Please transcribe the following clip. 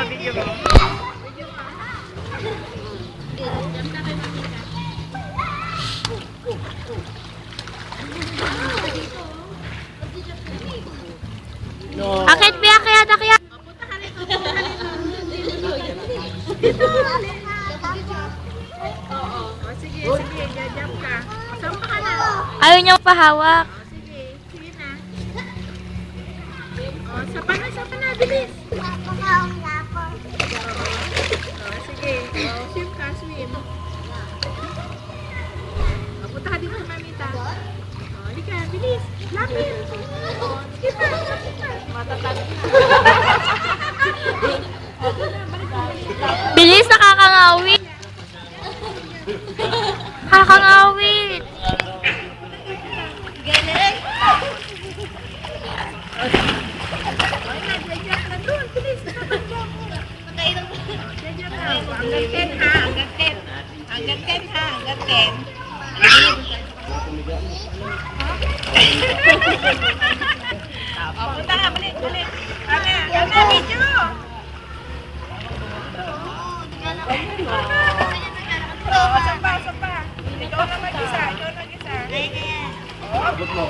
Video mo. No. Akit, Pia, akyat. Punta ka rito. Dito. Oo. Sige, jump ka. Sampa ka na. Ayaw niyang pahawak. Sige na. Sapa na, bilis. Sige, swim ka, swim. Punta ka dito sa mamita. Halika, bilis. Lapit. Sige pa, lapit pa. Matatag na. Bilis, nakakangawit. Nakakangawit. Galing. Ay na, jajak na doon. Bilis, nakapagyan mo. Jajak na. Hanggang 10 ha, hanggang 10. Hanggang 10 ha, hanggang 10. Punta ka, balik. Ana, video. Sapa. Ikaw na mag-isa. Abot mo.